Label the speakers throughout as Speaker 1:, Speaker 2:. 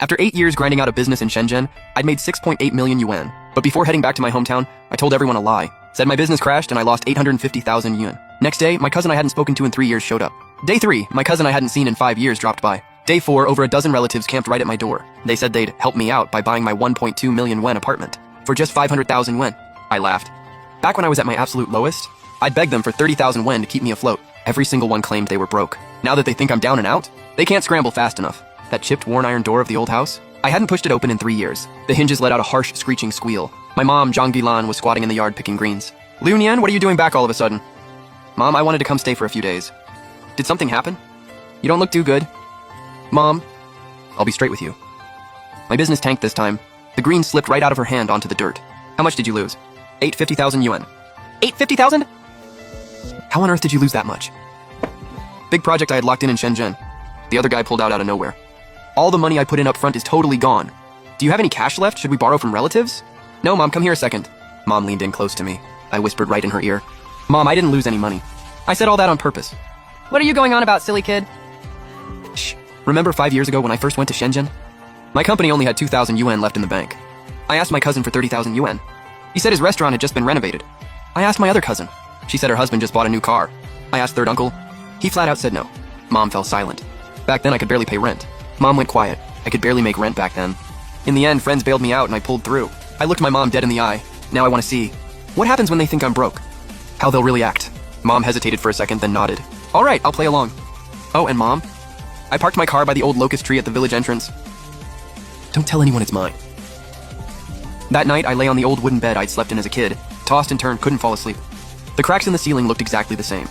Speaker 1: After 8 years grinding out a business in Shenzhen, I'd made 6.8 million yuan. But before heading back to my hometown, I told everyone a lie. Said my business crashed and I lost 850,000 yuan. Next day, my cousin I hadn't spoken to in 3 years showed up. Day 3, my cousin I hadn't seen in 5 years dropped by. Day 4, over a dozen relatives camped right at my door. They said they'd help me out by buying my 1.2 million yuan apartment for just 500,000 yuan. I laughed. Back when I was at my absolute lowest, I'd beg them for 30,000 yuan to keep me afloat. Every single one claimed they were broke. Now that they think I'm down and out, they can't scramble fast enough. That chipped worn iron door of the old house? I hadn't pushed it open in 3 years. The hinges let out a harsh, screeching squeal. My mom, Zhang Gilan, was squatting in the yard picking greens. Liu Nian, what are you doing back all of a sudden? Mom, I wanted to come stay for a few days. Did something happen? You don't look too good. Mom, I'll be straight with you. My business tanked this time. The greens slipped right out of her hand onto the dirt. How much did you lose? 850,000 yuan. 850,000? How on earth did you lose that much? Big project I had locked in Shenzhen. The other guy pulled out of nowhere. All the money I put in up front is totally gone. Do you have any cash left? Should we borrow from relatives? No, Mom, come here a second. Mom leaned in close to me. I whispered right in her ear. Mom, I didn't lose any money. I said all that on purpose.
Speaker 2: What are you going on about, silly kid?
Speaker 1: Shh. Remember 5 years ago when I first went to Shenzhen? My company only had 2,000 yuan left in the bank. I asked my cousin for 30,000 yuan. He said his restaurant had just been renovated. I asked my other cousin. She said her husband just bought a new car. I asked third uncle. He flat out said no. Mom fell silent. Back then I could barely pay rent. Mom went quiet. I could barely make rent back then. In the end, friends bailed me out and I pulled through. I looked my mom dead in the eye. Now I want to see what happens when they think I'm broke. How they'll really act. Mom hesitated for a second, then nodded. All right, I'll play along. Oh, and Mom? I parked my car by the old locust tree at the village entrance. Don't tell anyone it's mine. That night, I lay on the old wooden bed I'd slept in as a kid, tossed and turned, couldn't fall asleep. The cracks in the ceiling looked exactly the same.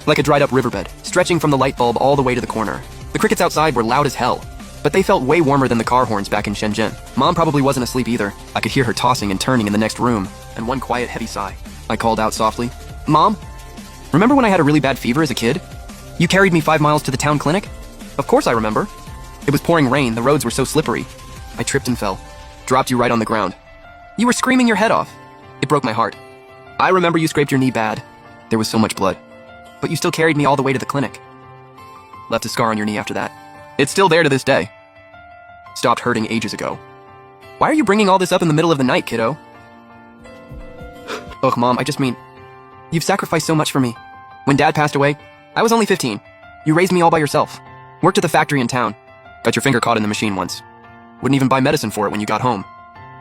Speaker 1: Like a dried-up riverbed, stretching from the light bulb all the way to the corner. The crickets outside were loud as hell, but they felt way warmer than the car horns back in Shenzhen. Mom probably wasn't asleep either. I could hear her tossing and turning in the next room, and one quiet, heavy sigh. I called out softly, Mom? Remember when I had a really bad fever as a kid? You carried me 5 miles to the town clinic? Of course I remember. It was pouring rain, the roads were so slippery. I tripped and fell. Dropped you right on the ground. You were screaming your head off. It broke my heart. I remember you scraped your knee bad. There was so much blood. But you still carried me all the way to the clinic. Left a scar on your knee after that. It's still there to this day. Stopped hurting ages ago. Why are you bringing all this up in the middle of the night, kiddo? Ugh, Mom, I just mean, you've sacrificed so much for me. When Dad passed away, I was only 15. You raised me all by yourself. Worked at the factory in town. Got your finger caught in the machine once. Wouldn't even buy medicine for it when you got home.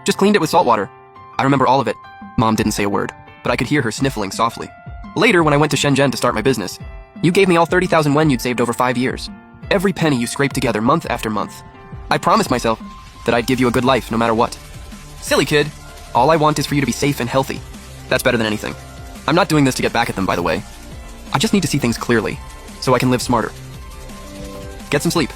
Speaker 1: Just cleaned it with salt water. I remember all of it. Mom didn't say a word, but I could hear her sniffling softly. Later, when I went to Shenzhen to start my business, you gave me all 30,000 yuan you'd saved over 5 years. Every penny you scraped together month after month. I promised myself that I'd give you a good life no matter what. Silly kid. All I want is for you to be safe and healthy. That's better than anything. I'm not doing this to get back at them, by the way. I just need to see things clearly, so I can live smarter. Get some sleep.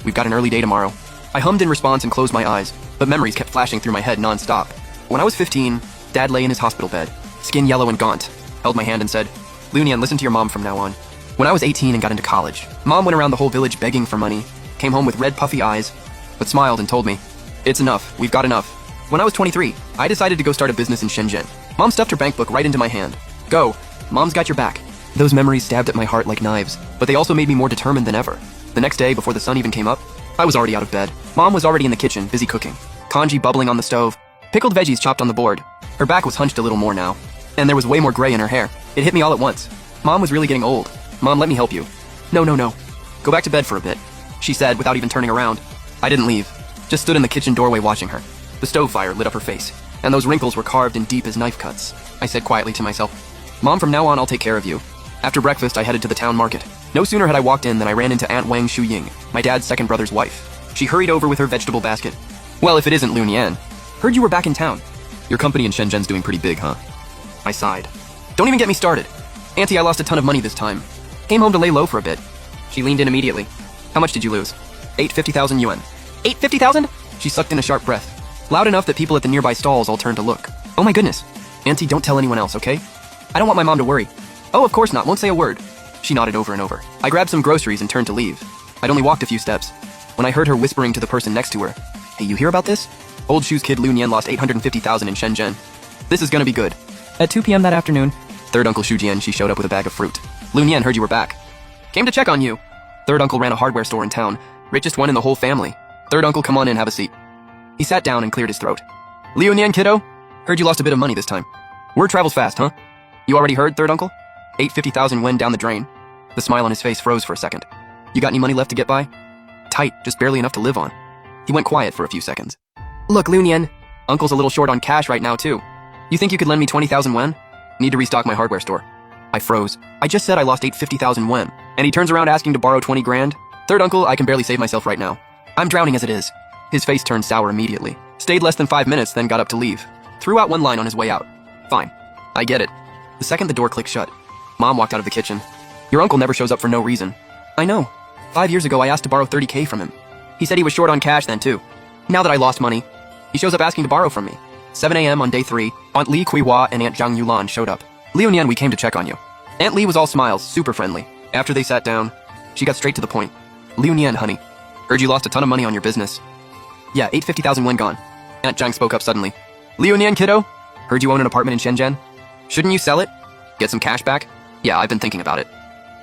Speaker 1: We've got an early day tomorrow. I hummed in response and closed my eyes, but memories kept flashing through my head non-stop. When I was 15, Dad lay in his hospital bed, skin yellow and gaunt, held my hand and said, Liu Nian, listen to your mom from now on. When I was 18 and got into college, Mom went around the whole village begging for money, came home with red puffy eyes, but smiled and told me, it's enough, we've got enough. When I was 23, I decided to go start a business in Shenzhen. Mom stuffed her bank book right into my hand. Go, Mom's got your back. Those memories stabbed at my heart like knives, but they also made me more determined than ever. The next day, before the sun even came up, I was already out of bed. Mom was already in the kitchen, busy cooking. Congee bubbling on the stove, pickled veggies chopped on the board. Her back was hunched a little more now, and there was way more gray in her hair. It hit me all at once. Mom was really getting old. Mom, let me help you. No. Go back to bed for a bit, she said without even turning around. I didn't leave, just stood in the kitchen doorway watching her. The stove fire lit up her face, and those wrinkles were carved in deep as knife cuts. I said quietly to myself, Mom, from now on I'll take care of you. After breakfast, I headed to the town market. No sooner had I walked in than I ran into Aunt Wang Shuying, my dad's second brother's wife. She hurried over with her vegetable basket. Well, if it isn't Liu Nian. Heard you were back in town. Your company in Shenzhen's doing pretty big, huh? I sighed. Don't even get me started. Auntie, I lost a ton of money this time. Came home to lay low for a bit. She leaned in immediately. How much did you lose? 850,000 yuan. 850,000? She sucked in a sharp breath, loud enough that people at the nearby stalls all turned to look. Oh my goodness. Auntie, don't tell anyone else, okay? I don't want my mom to worry. Oh, of course not, won't say a word. She nodded over and over. I grabbed some groceries and turned to leave. I'd only walked a few steps when I heard her whispering to the person next to her. Hey, you hear about this? Old Shoes kid Liu Nian lost 850,000 in Shenzhen. This is gonna be good. At 2 p.m. that afternoon, third uncle Xu Jian, she showed up with a bag of fruit. Liu Nian heard you were back. Came to check on you. Third uncle ran a hardware store in town, richest one in the whole family. Third uncle, come on in, have a seat. He sat down and cleared his throat. Liu Nian, kiddo? Heard you lost a bit of money this time. Word travels fast, huh? You already heard, third uncle? 850,000 went down the drain. The smile on his face froze for a second. You got any money left to get by? Tight, just barely enough to live on. He went quiet for a few seconds.
Speaker 2: Look, Liu Nian.
Speaker 1: Uncle's a little short on cash right now, too. You think you could lend me 20,000 wen? Need to restock my hardware store. I froze. I just said I lost 850,000 wen, and he turns around asking to borrow 20 grand? Third uncle, I can barely save myself right now. I'm drowning as it is. His face turned sour immediately. Stayed less than 5 minutes, then got up to leave. Threw out one line on his way out. Fine. I get it. The second the door clicked shut, Mom walked out of the kitchen. Your uncle never shows up for no reason. I know. 5 years ago, I asked to borrow 30K from him. He said he was short on cash then, too. Now that I lost money, he shows up asking to borrow from me. 7 a.m. on day 3, Aunt Li Kuihua and Aunt Zhang Yulan showed up. Liu Nian, we came to check on you. Aunt Li was all smiles, super friendly. After they sat down, she got straight to the point. Liu Nian, honey, heard you lost a ton of money on your business. Yeah, 850,000 went gone. Aunt Zhang spoke up suddenly. Liu Nian, kiddo? Heard you own an apartment in Shenzhen? Shouldn't you sell it? Get some cash back? Yeah, I've been thinking about it.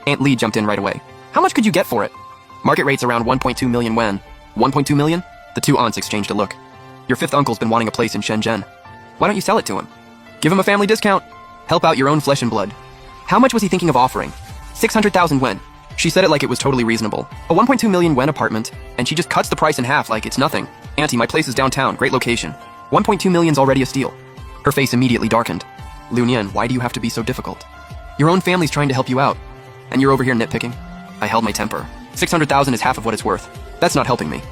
Speaker 1: Aunt Li jumped in right away. How much could you get for it? Market rate's around 1.2 million wen. 1.2 million? The two aunts exchanged a look. Your fifth uncle's been wanting a place in Shenzhen. Why don't you sell it to him? Give him a family discount. Help out your own flesh and blood. How much was he thinking of offering? 600,000 wen. She said it like it was totally reasonable. A 1.2 million wen apartment, and she just cuts the price in half like it's nothing. Auntie, my place is downtown, great location. 1.2 million's already a steal. Her face immediately darkened. Liu Nian, why do you have to be so difficult? Your own family's trying to help you out, and you're over here nitpicking? I held my temper. 600,000 is half of what it's worth. That's not helping me.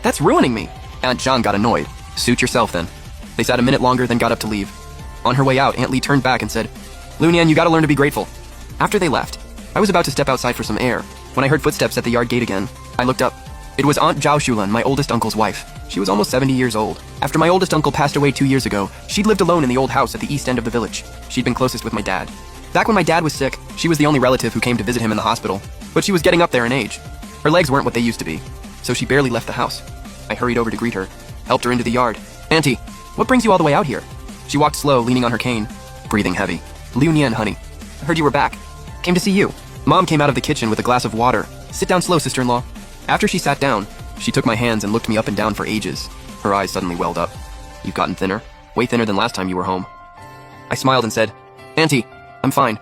Speaker 1: That's ruining me. Aunt Zhang got annoyed. Suit yourself then. They sat a minute longer, then got up to leave. On her way out, Aunt Li turned back and said, Liu Nian, you gotta learn to be grateful. After they left, I was about to step outside for some air when I heard footsteps at the yard gate again. I looked up. It was Aunt Zhao Shulan, my oldest uncle's wife. She was almost 70 years old. After my oldest uncle passed away 2 years ago, she'd lived alone in the old house at the east end of the village. She'd been closest with my dad. Back when my dad was sick, she was the only relative who came to visit him in the hospital. But she was getting up there in age. Her legs weren't what they used to be, so she barely left the house. I hurried over to greet her, helped her into the yard. Auntie, what brings you all the way out here? She walked slow, leaning on her cane, breathing heavy. Liu Nian, honey, I heard you were back. Came to see you. Mom came out of the kitchen with a glass of water. Sit down slow, sister-in-law. After she sat down, she took my hands and looked me up and down for ages. Her eyes suddenly welled up. You've gotten thinner. Way thinner than last time you were home. I smiled and said, Auntie, I'm fine.